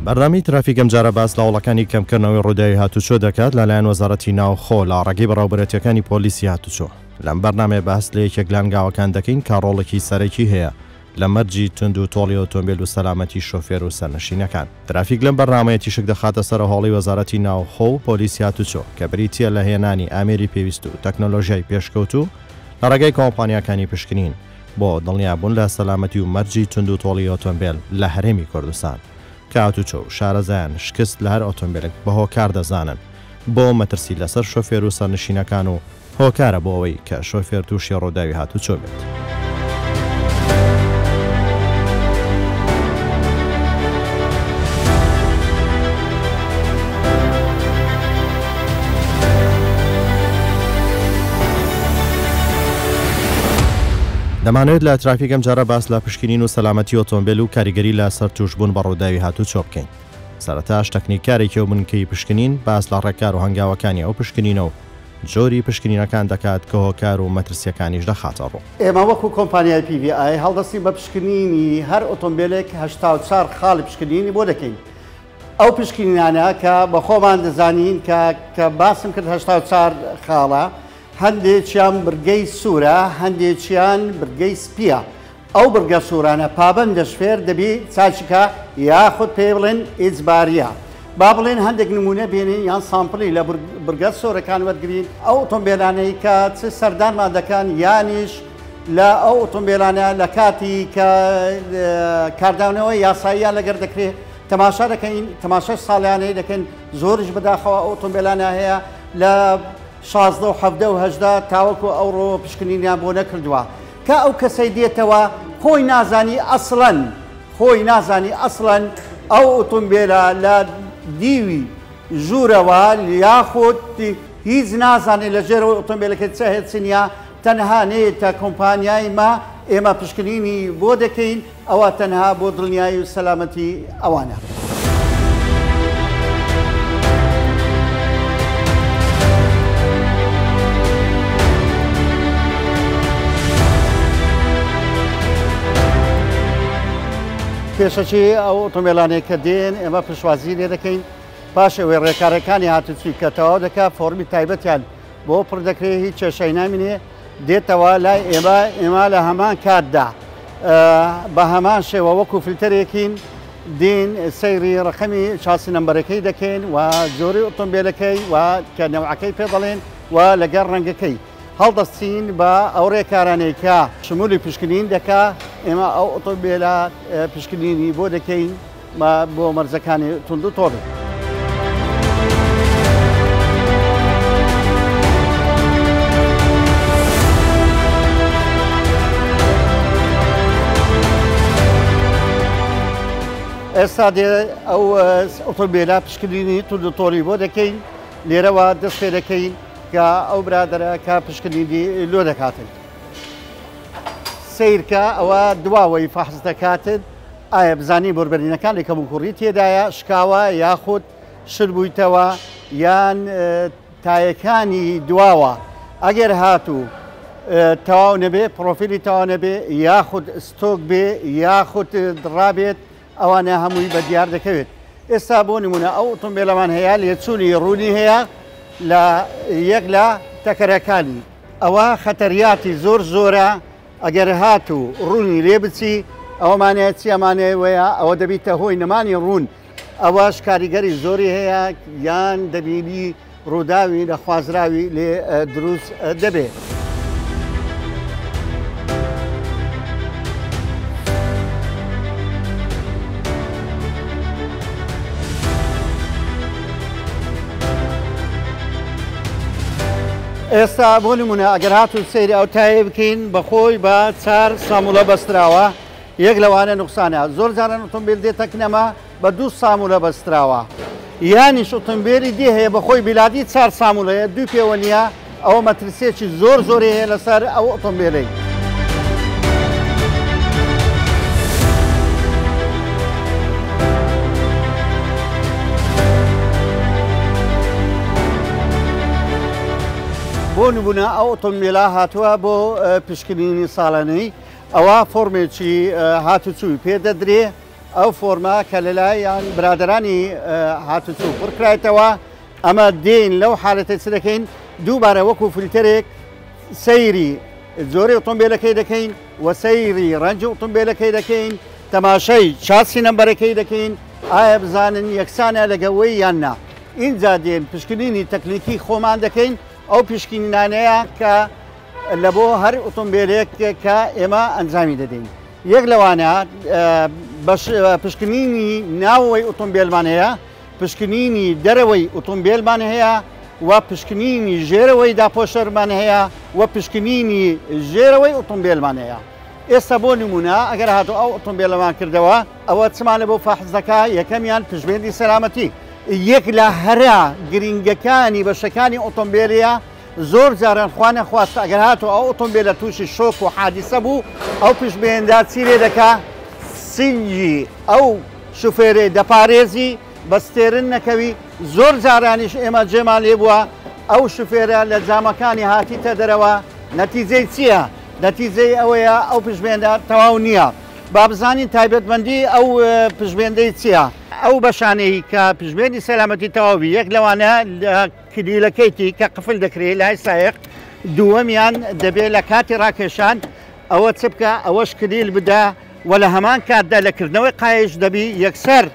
بەرنامی ترافیک ئەم جارە باس لاوڵەکانی کەمکردنەوەی ڕووداوی هاتوچۆ دەکات لەلایەن وەزارەتی ناوخۆ لە ڕێگەی بەڕێوەبەرەتیەکانی پۆلیسی هاتوچۆ. لەم بەرنامێ باس لە یەکێک لانگاوەکان دەکەین کارۆڵێکی سەرەکی هەیە لە مەرجی تند و تۆڵی ئۆتۆمبیل و سەلامەتی شۆفێر و سەرنشینەکان. ترافیک لەم بەرنامەیە تیشک دەخاتە سەر هۆڵی وەزارەتی ناوخۆ و پۆلیسی هاتوچۆ کە بریتیە لە هێنانی ئامێری پێویست و تەکنۆلۆژیای پێشکەوتوو لە ڕێگەی کۆمپانیاکانی پشکنین بۆ دڵنیابوون لە سەلامەتی و مەرجی تند و تۆڵی ئۆتۆمبیل لە هەرێمی کوردستان. کاتوچۆ و شارەزایان شکست لە هەر ئۆتۆمبیلێک بە هۆکار دەزانن بۆ مەترسی لەسەر شۆفێر و سەرنشینەکان و هۆکارە بۆ ئەوەی کە شۆفێر تووشی ڕووداوی هاتوچۆ بێت. دەمانوێت لە ترافیک ئەم جارە باس لە پشکنین و سەلامەتی ئۆتۆمبیل و کاریگەری لە سەر توشبوون بە ڕووداوی هاتوچۆ بکەین. سەرەتاش تەکنیکارێکی و بنکەی پشکنین باس لە ڕێکار و هەنگاوەکانی ئەو پشکنینە و جۆری پشکنینەکان دەکات کە هۆکار و مەترسیەکانیش دەخاتە ڕوو. ئێمە وەکو کۆمپانیای PVI هەڵدەستی بە پشکنینی هەر ئۆتۆمبیلێک 84 خاڵی پشکنینی بۆ دەکەین. ئەو پشکنینانە کە بە خۆمان دەزانین کە باسم کرد 84 خاڵە، هەندێکیان برگەی سوورە، هەندێکیان برگەی سپیە. ئەو بڕگە سوورانە پابەندە شفێر دەبی چاچکە یاخود پێ بڵێن ئیجباریە. با بڵێن هەندێک نمونە بێنین یان سامپڵی لە بڕگە سۆرەکان وەرگرین. ئەو ئۆتۆمبیلانەی کە چ سەردانمان دەکەن یانیش لە ئەو ئۆتۆمبیلانە لە کاتی کە کارداونەوەی یاساییان لەگەر دەکرێت تەماشا دەکەین، تەماشای ساڵیانەی دەکەن. زۆرش بەداخەوە ئۆتۆمبیلانە هەیە لە 16 و 17 و 18 تاوەکو ئەوڕۆ پشکنینیان بۆ نەکردووە کە ئەو کەسەی دێتەوە خۆی نازانی ئەسڵەن ئەو ئۆتۆمبیلە لە دیوی ژوورەوە یاخود هیچ نازانێت لە ژێرەوە ئۆتۆمبیلەکەی چه هێچنیە، تەنها نێتە کۆمپانیای ما ئێمە پشکنینی بۆ دەکەین، ئەوە تەنها بۆ دڵنیایی و سەلامەتی ئەوانە. پێشەکی ئەو ئۆتۆمبیلانەی کە دێن ئێمە پشوازی لێ دەکەین، پاشەوەی ڕێکارەکانی هاتوچی کە تەواو دەکات فۆرمی تایبەتیان بۆ پڕ دەکرێت، هیچ کێشەی نامینێ، دێتەوە لای ئێمە لە هەمان کاتدا بە هەمان شێوە وەکو فیلتەرێکین دین سەیری ڕقەمی چاسی نەمبەرەکەی دەکەین و جۆری ئۆتۆمبیلەکەی و کە نەوعەکەی پێ دەڵێن و لەگەر ڕەنگەکەی هەڵدەستین بە ئەو ڕێکارانەی کە شمولی پشکنین دەکا. ئێمە ئەو ئۆتۆمبیلە پشکنینی بۆ دەکەین بۆ مەرجەکانی تند و تۆڵ. ئێستا ئەو ئۆتۆمبیلە پشکنینی تند و تۆڵی بۆ دەکەین، لێرەوە دەست پێ دەکەین کە ئەو برادرە کە پشکنینی لۆ دەکاتن. سیرکە ئەوە دواوەی فەحز دەکاتن ئایا بزانی بۆربەرینەکانی کەم و کوڕی تێدایە شکاوە یاخود شل بوویتەوە یان تایەکانی دواوە. ئەگەر هاتوو تەواو نەبێ، پرۆفیلی تەواو نەبێ، یاخود ستۆک بێ یاخود دڕابێت، ئەوانە هەمووی بە دیار دەکەوێت. ئێستا بۆ نمونە ئەو ئۆتۆمبیلەمان هەیە لێچوونی ڕوونی هەیە لە یەک لە تەکەرەکانی. ئەوە خەتەریاتی زۆرە، ئەگەر هاتوو ڕوونی لێ بچی ئەوەمانەیە چیەمانەوەیە ئەوە دەبیتە هۆی نەمانی ڕوون. ئەوەش کاریگەری زۆری هەیە یان دەبینی ڕووداوی لە خوازراوی لێ دروست دەبێت. ئێستا بۆ نمونە ئەگەر هاتوو سەیری ئەو تایە بکەین بەخۆی بە 4 ساموڵە بەستراوە یەک لەوانە نوقسانە زۆر جاران ئۆتۆمبیل دێتە کنەما بە 2 سامولە بەستراوە یانیش ئۆتۆمبیلی دی هەیە بەخۆی بیلادی 4 سامولەیە دوو پێوە نییە ئەوە مەترسێکی زۆر زۆری هەیە لەسەر ئەو ئۆتۆمبیلەی. بۆ نمونە ئەو ئۆتۆمبیلە هاتووە بۆ پشکنینی ساڵانەی ئەوە فۆرمێکی هاتوچووی پێدەدرێ ئەو فۆرمە کە لەلای یان برادرانی هاتوچوو پڕکرایەوە ئەمە دێن لەو حالەتە چ دەکەین دووبارە وەکو فیلتەرێک سەیری جۆرەی ئۆتۆمبیلەکەی دەکەین و سەیری ڕەنجی ئۆتۆمبیلەکەی دەکەین تەماشای چاسی نەمبەرەکەی دەکەین ئایا بزانن یەکسانە لەگەوەی یان نا اینجا دێن پشکنینی تەکنیکی خۆمان دەکەین ئەو پشکنینانەیە کە لە بۆ هەر ئۆتۆمبیلێک کە ئێمە ئەنجامی دەدەین یەک لەوانە پشکنینی ناوەوەی ئۆتۆمبیلمان هەیە پشکنینی دەرەوەی ئۆتۆمبیلمان هەیە و پشکنینی ژێرەوەی داپۆشەرمان هەیە و پشکنینی ژێرەوەی ئۆتۆمبیلمان هەیە ئێستا بۆ نمونە ئەگەر هاتو ئەو ئۆتۆمبیلەمان کردەوە ئەوە چمانە بۆ فاحز دەکا یەکەمیان پشتبێندی سەلامەتی یەک لە هەرا گرنگەکانی بەشەکانی ئۆتۆمبیلەیە زۆر جاران خوا نەخواستە ئەگەر هاتو ئەو ئۆتۆمبیلە تووشی شۆک و حادیسە بوو ئەو پشتبێندا چی لێ دەکا سنجی ئەو شوفێرێ دەپارێزی بەستێرن نەکەوی زۆر جارانیش ئێمە جێمان لێ بووە ئەو شوفێرە لە جامەکانی هاتیتە دەرەوە نەتیجەی چییە؟ نەتیجەی ئەوەیە ئەو پشتبێندا تەواو نییە با بزانین تایبەتمەندی ئەو پشتبێندەی چییە؟ ئەو بەشانەی کە پشتبێنی سەلامەتی تەواوی یەک لەوانە لە کلیلەکەیتی کە قفل دەکرێت لای سایق دووەمیان دەبێت لە کاتی ڕاکێشان ئەوە چ بکە ئەوەش کلیل بدە و لە هەمان کاتدا لەکردنەوەی قایش دەبی یەکسەر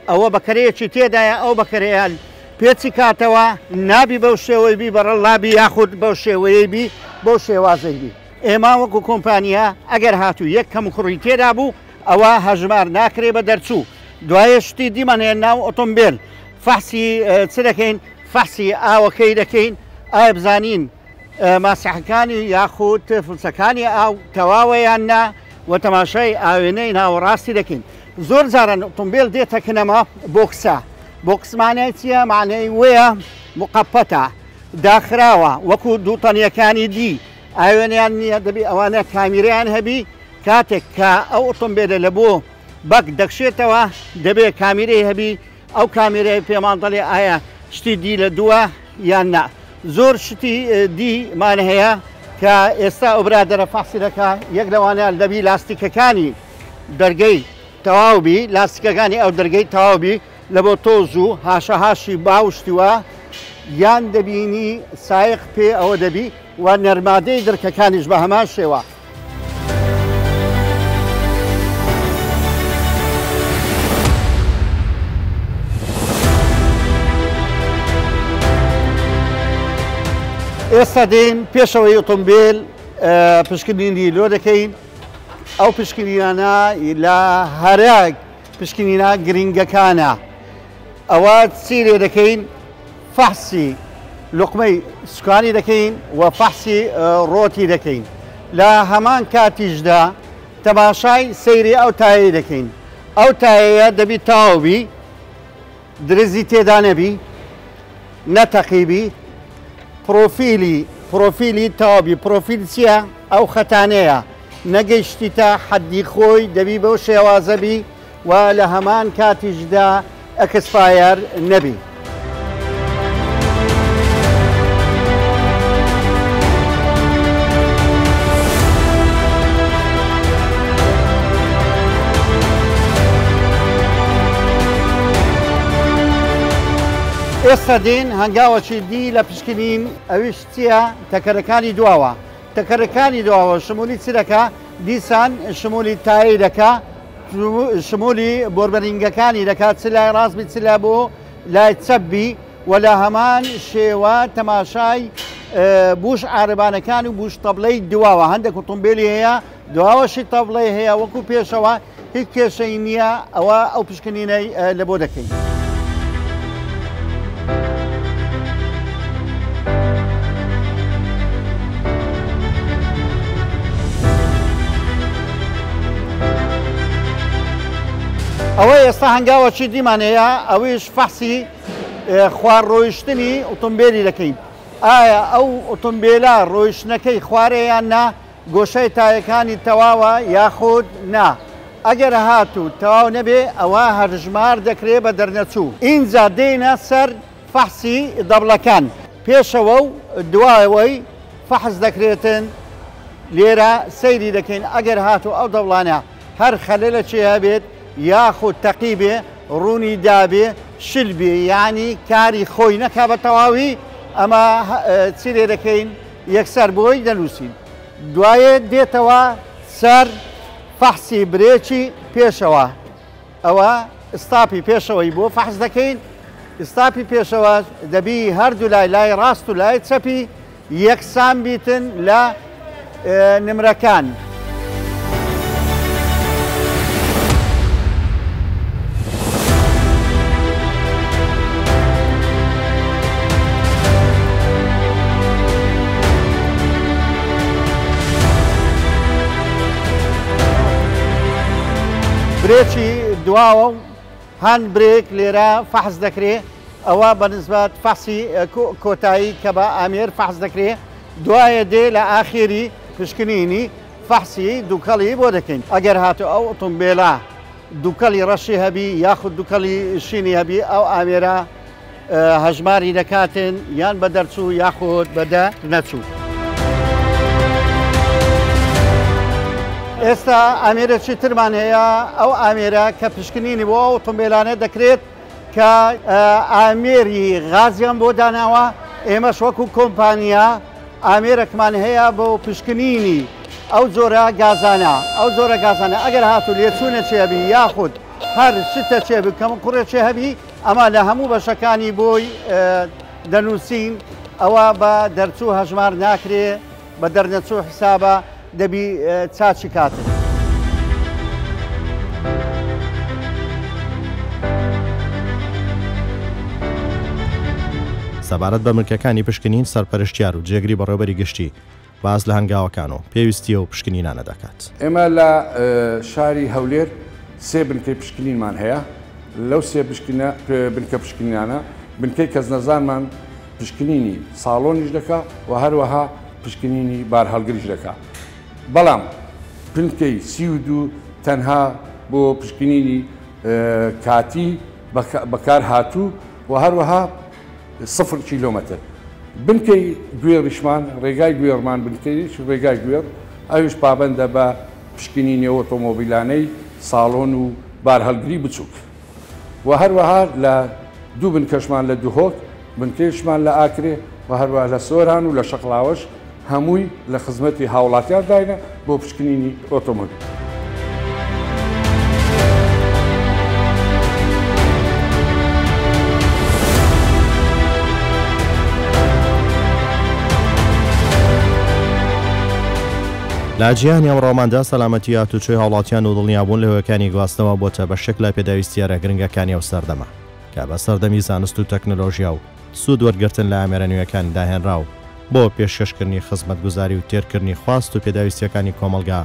ئەوە بەکرەیەکی تێدایە ئەو بەکرەیان پێچی کاتەوە نابی بەو شێوەی بی بەڕەڵابی یاخود بەو شێوەیە بی بەو شێوازەی بی ئێمە وەکو کۆمپانیا ئەگەر هاتوو یەک کەم کوڕی تێدا بوو ئەوە هەژمار ناکرێ بە دەرچوو دوایە شتی دیمان هەیە ناو ئۆتۆمبیل فەحسی چ دەکەین فەحسی ئاوەکەی دەکەین ئایا بزانین ماسیحەکانی یاخود فلسەکانی ئاو تەواوەیان نا و تەماشای ئاوێنەی ناوەڕاستی دەکەین زۆر جاران ئۆتۆمبیل دێتە کنەما بۆکسە بۆکسمانای چییە معنەی وەیە مقەپەتە داخراوە وەکو دووتەنیەکانی دی ئاوێنیان نییە دەبی ئەوانە کامیرەیان هەبی کاتێک کە ئەو ئۆتۆمبیلە لە بۆ بەک دەکشێتەوە دەبێت کامیرەی هەبی ئەو کامیرەی پێمان دەڵێ ئایا شتی دی لە دووە یان نا زۆر شتی دیمان هەیە کە ئێستا ئەو برادەرە فەحسی دەکا یەک لەوانە دەبی لاستیکەکانی دەرگەی تەواوبی لاستیکەکانی ئەو دەرگەی تەواوبی لە بۆ تۆز و هاشەهاشی باوشتیوە یان دەبینی سایق پێ ئەوە دەبی و نەرمادەی دەرکەکانیش بە هەمان شێوە ئێستا دێن پێشەوەی ئۆتۆمبیل پشکنینی لۆ دەکەین ئەو پشکنینانە لە هەرە پشکنینە گرنگەکانە ئەوە چی لێ دەکەین فەحسی لوقمەی سوکانی دەکەین و فەحسی ڕۆتی دەکەین لە هەمان کاتیشدا تەماشای سەیری ئەو تایە دەکەین ئەو تایەیە دەبی تاوبی درزی تێدا نەبی نەتەقیبی پرۆفیلی تاوبی پرۆفیل چییە ئەو خەتانەیە نەگەیشتی تا حەدی خۆی دەبی بەو شێوازەبی و لە هەمان کاتیشدا ئەکسپایر نەبی ئێستا دێن هەنگاوەکی دی لە پشکنین ئەویش چییە تەکەرەکانی دواوە تەکەرەکانی دواوە شمولی چ دەکا دیسان شمولی تایی دەکا شمولی بۆربەرینگەکانی دەکات چ لای ڕاستبی چ لە بۆ لای چەببی و لە هەمان شێوە تەماشای بوش عارەبانەکان و بوش تەبلەی دواوە هەندێک ئۆتۆمبیلی هەیە دواوەشی تەبلەی هەیە وەکو پێشەوە هیچ کێشەی نییە ئەوە ئەو پشکنینەی لە بۆ دەکەین. ئەوەی ئێستا هەنگاوەکی دیمانەیە ئەویش فەحسی خوار ڕۆیشتنی ئۆتۆمبیلی دەکەین. ئایا ئەو ئۆتۆمبیلە ڕۆیشتنەکەی خوارەیان نا گۆشەی تایەکانی تەواوە یاخود نا. ئەگەر هاتوو تەواو نەبێ ئەوە هەرژمار دەکرێت بە دەرنەچوو. ئینجا دێنە سەر فەحسی دەبڵەکان. پێشەوە و دوایەوەی فەحس دەکرێتن لێرە سەیری دەکەین. ئەگەر هاتوو ئەو دەوڵانە هەر خەلەلە چێ هەبێت یاخود تەقیبێ ڕوونی دابێ شل بێ یعنی کاری خۆی نەکا بە تەواوی ئەمە چی لێ دەکەین یەکسەر بۆی دەنووسین. دوایە دێتەوە سەر فەحسی برێکی پێشەوە. ئەوە ئستاپی پێشەوەی بۆ فەحس دەکەین. ئستاپی پێشەوە دەبی هەردوو لای ڕاست و لای چەپی یەکسان بیتن لە نمرەکان. برێکی دواوە هەند برێک لێرە فەحس دەکرێت. ئەوە بەنسبەت فەحسی کۆتایی کە بە ئامێر فەحس دەکرێت. دوایە دێ لە ئاخێری پشکنینی فەحسی دووکەڵی بۆ دەکەین. ئەگەر هاتو ئەو ئۆتۆمبیلە دووکەڵی ڕەشی هەبی یاخود دووکەڵی شینی هەبی ئەو ئامێرە هەژماری دەکاتن یان بە دەرچوو یاخود بەدە نەچوو. ئێستا ئامێرەی ترمان هەیە. ئەو ئامێرە کە پشکنینی بۆ ئۆتۆمبیلانە دەکرێت کە ئامێری غازیان بۆ داناوە. ئێمەش وەکو کۆمپانیا ئامێرەکمان هەیە بۆ پشکنینی ئەو جۆرە گازانە. ئەو جۆرە گازانە ئەگەر هاتو لێچوونە چێبی یاخود هەر شتە چێبی کەم کوڕێکی هەبی ئەمە لە هەموو بەشەکانی بۆی دەنووسین. ئەوە بە دەرچوو هەژمار ناکرێ بە دەرنەچوو حسابە دەبی چاچی کاتن. سەبارەت بە ملکەکانی پشکنین سەرپەرشتیار و جێگری بەڕێوەبەری گشتی باز لە هەنگاوەکان و پێویستیە و پشکنینانە دەکات. ئێمە لە شاری هەولێر سێ بنکەی پشکنینمان هەیە. لەو سێ بنکە پشکنینانە بنکەی کەس نەزانمان پشکنینی ساڵۆنیش دەکا و هەروەها پشکنینی بار هەڵگریش دەکا. بەڵام بنکەی 32 تەنها بۆ پشکنینی کاتی بەکار هاتوو و هەروەها 0 کیلۆمەتر. بنکەی گوێڕیشمان ڕێگای گوێڕمان بنکەی ڕێگای گوێر ئەوش پابەندە بە پشکنینی ئۆتۆمۆبیلانەی ساڵۆن و بار هەڵگری بچووک. و هەروەها لە دوو بنکەشمان لە دوهۆک بنکەشمان لە ئاکرێ و هەروەها لە سۆران و لە شەقڵاوەش هەمووی لە خزمەتی هاوڵاتیان داینە بۆ پشکنینی ئۆتۆمۆبیل. لە جیهانی ئەمڕۆماندا سەلامەتی هاتوچۆی هاوڵاتیان و دڵنیابوون لە هۆیەکانی گواستنەوە بۆتە بەشێک لە پێداویستیارە گرنگەکانی ئەو سەردەما کە بە سەردەمی زانست و تەکنۆلۆژیا و سوود وەرگرتن لە ئامێرە نوێیەکان داهێنراو بۆ پێشکەشکردنی خزمەتگوزاری و تێرکردنی خواست و پێداویستیەکانی کۆمەلگا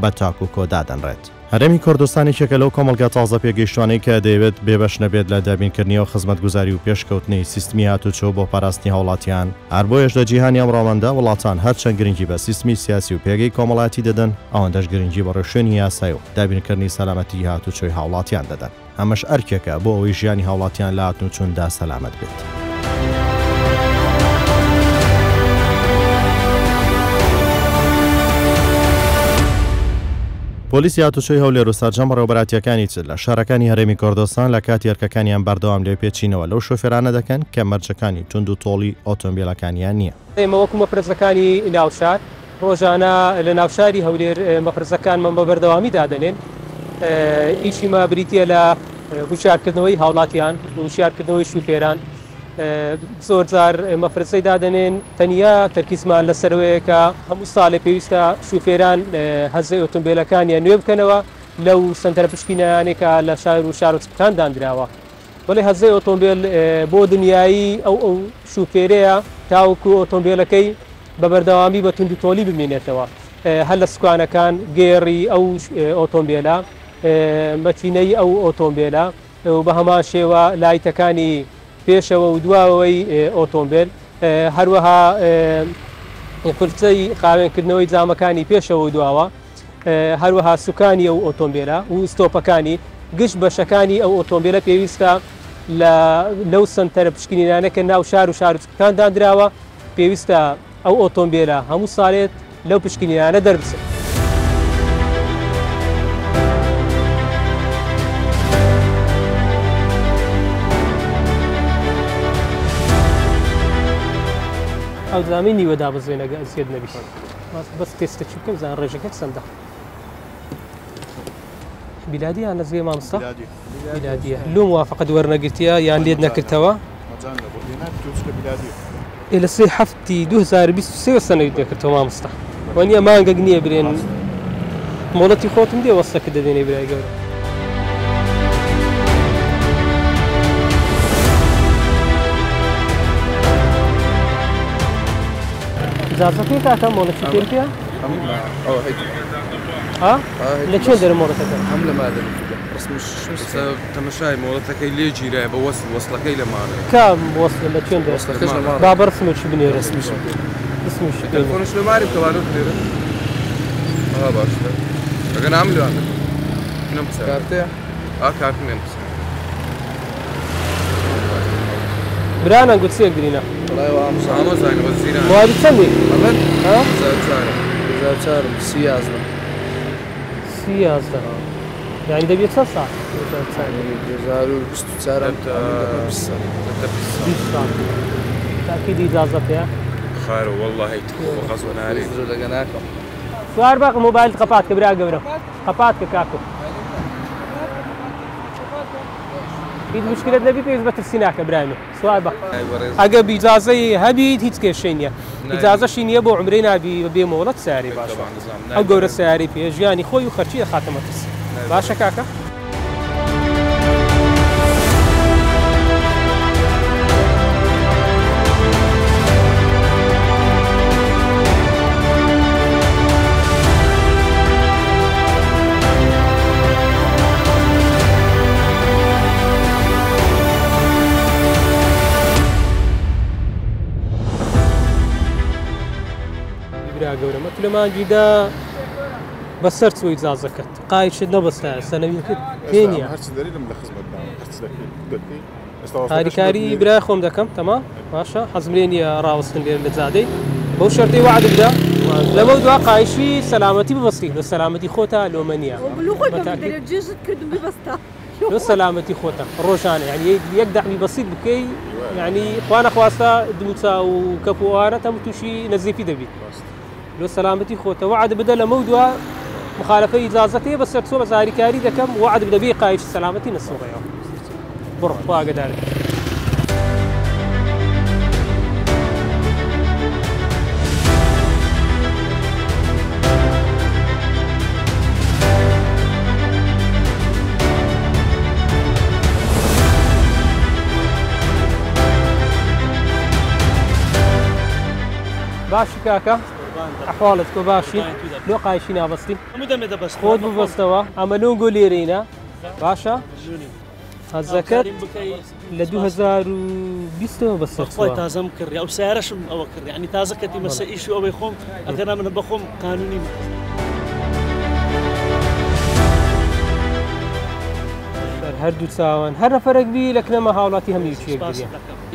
بە تاک و کۆدا دەنڕێت. هەرێمی کوردستانی یەکێکە لەو کۆمەلگا تازە پێگەیشتوانەی کە دەیەوێت بێبەش نەبێت لە دابینکردنی و خزمەتگوزاری و پێشکەوتنی سیستمی هاتوچۆ بۆ پاراستنی هاوڵاتیان. هەربۆیەش لە جیهانی ئەمڕۆماندا وڵاتان هەرچەند گرنگی بە سیستمی سیاسی و پێگەی کۆمەڵایەتی دەدەن ئەوەندەش گرنگی بە ڕێشوێنی یاسای و دابینکردنی سەلامەتی هاتوچۆی هاوڵاتیان دەدەن. ئەمەش ئەرکێکە بۆ ئەوەی ژیانی هاوڵاتیان لە هاتنوچووندا سەلامەت بێت. پۆلیسی هاتوچۆی هەولێر و سەرجەم ڕێوەبەراتیەکانی چ لە شارەکانی هەرێمی کوردستان لە کاتی ئەرکەکانیان بەردەوام لێ پێچینەوە لەو شۆفێرانە دەکەن کە مەرجەکانی تونند و تۆڵی ئۆتۆمبیلەکانیان نییە. ئێمە وەکو مەپرسەکانی ناوشار ڕۆژانە لە ناوشاری هەولێر مەپرسەکانمان بە بەردەوامی دادەنێن. ئیشیمە بریتە لە هوشیارکردنەوەی هاوڵاتیان هوشیارکردنەوەی شوفێران. زۆر جار مەفرسەی دادەنێن تەنیا تەرکیزمان لەسەرەوەیە کە هەموو ساڵێ پێویستە شوفێران هەزای ئۆتۆمبیلەکانیان نوێ بکەنەوە لەو سنتەرە پشکینانێکە لە شار و شارۆچکەکان دانراوە. بەڵێ هەزای ئۆتۆمبیل بۆ دنیایی ئەو شوفێرەیە تاوەکو ئۆتۆمبیلەکەی بە بەردەوامی بە توندوتۆلی بمێنێتەوە. هەر لە سوکانەکان گێڕی ئەو ئۆتۆمبیلە مەچینەی ئەو ئۆتۆمبیلە و بە هەمان شێوە لایتەکانی پێشەوە و دواوەی ئۆتۆمبیل هەروەها پرچەی قاوێنکردنەوەی جامەکانی پێشەوە و دواوە هەروەها سوکانی ئەو ئۆتۆمبیلە و ستۆپەکانی گشت بەشەکانی ئەو ئۆتۆمبیلە پێویستە لەو سنتەرە پشکنینانە کە ناو شار و شارچکەکاندان دراوە پێویستە ئەو ئۆتۆمبیلە هەموو ساڵێت لەو پشکنینانە دەربچێت. ئەو زمانی نیوەدا بزێنەگە ئەزیێت نەبیت بەس تێستەچی بکەم زان ڕێژەکەت چەندە بیلادی یان نەزگەی مامۆستا بیلادیە لۆ موافقەت وەرنەگرتیە یان لێت نەکردەوە لە 2023 سەنەویت نەکردەوە مامۆستا وانە مانگەک نییە برێن مۆڵەتی خۆتم دێ وەستەکە دەدێنێ برای گەورە إجازتك كم ولا شو فيها؟ ها؟ ليش ندير مورتك؟ حملة ما أدري بس مش تمشاي مورتك اللي يجي له بوصل وصلك إلى معنا كم وصل ليش ندير؟ وصلك إيش المعنا؟ باب رسمي شو بني رسمي شو؟ اسمه شو؟ تلفون شو ما أعرف كمان ندير باش لكن عملوا عندك نمت كارتة؟ كارتة نمت برانا قلت سير قرينا والله وعم زين وزيران مواليد سني أبد ها زاوتشار سياسة يعني ده بيتصل صح زارو بستوتشار أكيد إجازة فيها خير والله غصبا عليك سؤال باقي موبايل قطعت كبرى قبره قطعت كاكو هیچ مشکلت نبی پیش بترسی نکه برایم سوال با اگه بیجازه هبید هیچ کشی نیه اجازه شینیه با عمری نبی بی مولد سعری باشه او گور سعری پیش یعنی خوی و خرچی خاتمه ترسی باشه کاکا گەورەمە لەمانگیدا بەسەر چوی ئیجازەکەت قایشت نەبەستە سەنەویەکەت پێ نییە هاریکاری برای خۆم دەکەم تەمام باشە حەزم لێ نییە ڕاوەستن لێرە لە جادەی بەو شەرتەی وعد بدە لەمە دوا قایشی سەلامەتی ببەستی لە سەلامەتی خۆتە لۆمە نییە لە سەلامەتی خۆتە ڕۆژانە یعنی یەک دەعمی بەسیط بکەی یعنی خوا نەخواستە دموچا و کەپ و ئارە هەموو تووشی نەزیفی دەبیت لۆ سەلامەتی خۆتە وعد بدە لەمە دوا مخالفەی ئیجازەتێ بەسەر چۆ بە زاریکاری دەکەم وعد بدە بێ قایشی سەلامەتی نەسوڕێەوە بڕۆ خوا ئاگادارت باشی کاکە ئەحواڵت کۆ باشی لۆ قایشی نابەستی خۆت ببەستەوە ئەمە لۆنگۆ لێرەینە باشە هەزەکەت لە 2020ەوە بەسەر تازەم کردی ئەو سیارەشم ئەوە کرد ینی تازەکەتی مەسە ئیشی ئەوەی خۆم ئەگەنا منە بەخۆم قانونی هەردوو چاوان هەر نەفەرێک بی لە کنەمە هاوڵاتی هەمیوچیەک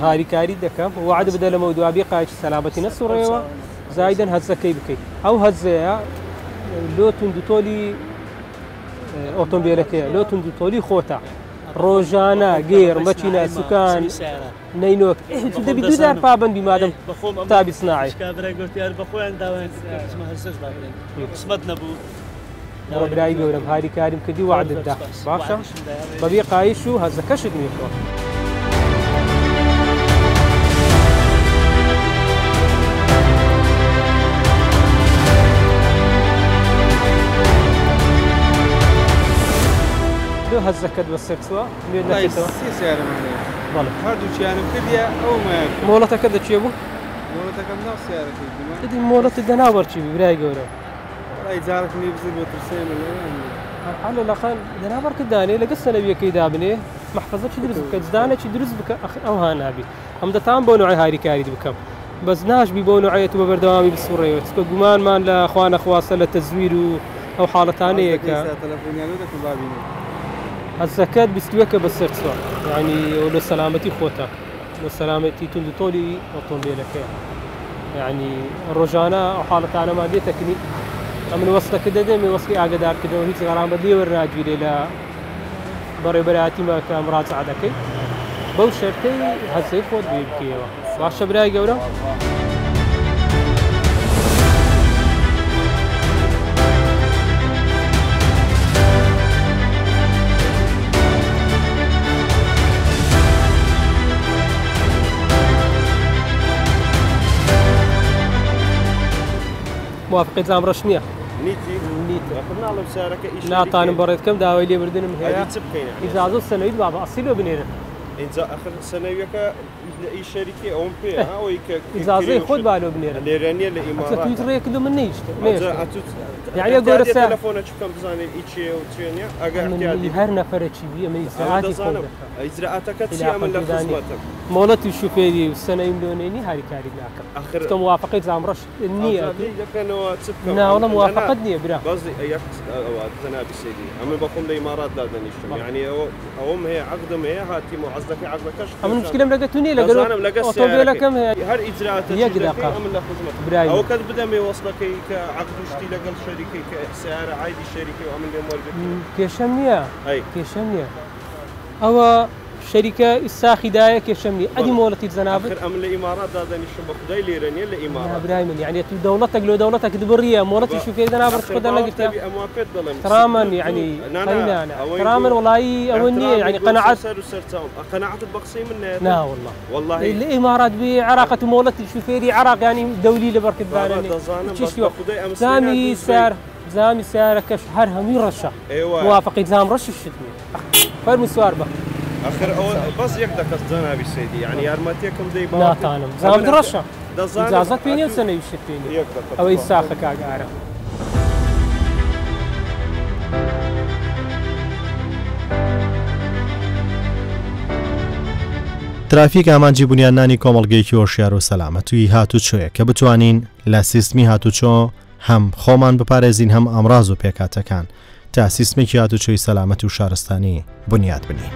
هاریکاری دەکەم وعد بدە لەمە دوابی قایشی سەلامەتی نەسوڕێەوە زایدن هەزەکەی بکەیت ئەو هەزەیە لۆ توندوتۆلی ئۆتۆمبیلەکەیە لۆ توندوتۆلی خۆتە ڕۆژانە گێر مەچینە سوکان نەینۆک دەبی دوودار پابند بیمادەم تابی سناعی بەخۆیان داوای قسمەت نەبوو برای گەورم هاریکاریم کردی وعدتدا باشە بەبێ قایش و هەزەکەشت میخۆ هەزەکەت بەسەر چووە هەردووچیانم کردیە ئەو مۆڵەتەکە دەچێ بوو مۆڵەتەکەم ناو سیارەکەی مۆڵەت دەناوەرچی برای گەورە جارێک بزی بۆ ترسێنە على الأقل أنا برك داني لقصة نبي كيدا بني محفظة درس بك زدانة درس بك أو هانابي هم دتام بونوعي هاي كاري بكم بس ناش بيبونوا عيت ببردوامي بالسورية تسكو جمان مان لأخوان أخواص للتزوير أو حالة ثانية الزكاة بستويك بس سرتوا يعني ولو سلامتي خوتا ولو سلامتي تندطولي وطنبيلك يعني الرجانة أو حالة ثانية ما ديتكني من وسط كده من وسط أقدار كده وهي غرام بدي ورناجي لي بريبراتي ما كامرات عدكي بوشرتي هزيف ود بيبكي واش براي قوله موافق نظام رسميه نيتي قلنا له بسعرك ايش لا طان بريت كم داوي لي بردن هي اذا زو سنوي بابا اصيله بنيره اذا اخر سنويك اي شركه اون بي او اذا زي خذ باله بنيره الايرانيه الامارات تويتر كله مني ليش يعني اقول الساعه تليفونك كم تزاني ايتشي وتشينيا اقعد هر نفر شي من ساعات اجراءاتك تسيام لخصمتك مولتي الشوفيري والسنه يملونيني هاري كاري لاك اخر موافقه زعم رش النيه كانوا تسبكم لا والله موافقتني برا قصدي اياك زنا بسيدي اما بقوم الامارات دادني يعني هم هي عقدهم هي هاتي معزك عقدك اما المشكله ملقتوني لقوا اوتوبيلا كم هي هر اجراءاتك يقدر ام لخصمتك او كذا بدا ما يوصلك كعقد وشتي لقل شركه كسعر عادي شركه وعمل لهم ورقه كيشمنيا كيشمنيا او شركه الساخي دايه كيشمني ادي مولتي الزنابل اخر ام الامارات دادني شبك داي ليرانيا الامارات ابراهيم يعني دولتك لو دولتك دبريه مولتي شو في زنابل خد انا قلت تراما يعني خلينا انا تراما والله اولنيه يعني قناعات قناعه البقسي منها لا والله الامارات بعراقه مولتي شوفيري عراق يعني دولي لبركه بالاني زامي سعر كشهر هم يرشح موافق نظام رش الشتوي فرم السوار بقى اخر بس يقدر كزانا بسيدي يعني ارماتيكم دي لا تانم زام درشة اجازت فيني وسنه يشت فيني او يساخك اقاره ترافیک ئامانجی بنیانانی کۆمەڵگەیەکی هۆشیار و سەلامەتی هاتوچۆیە کە بتوانین لە سیستمی هاتوچۆ هەم خۆمان بپارێزین هەم ئەمراز و پێکاتەکان تا سیستمێکی هاتوچۆی سەلامەتی و شارستانی بنیاد بنین.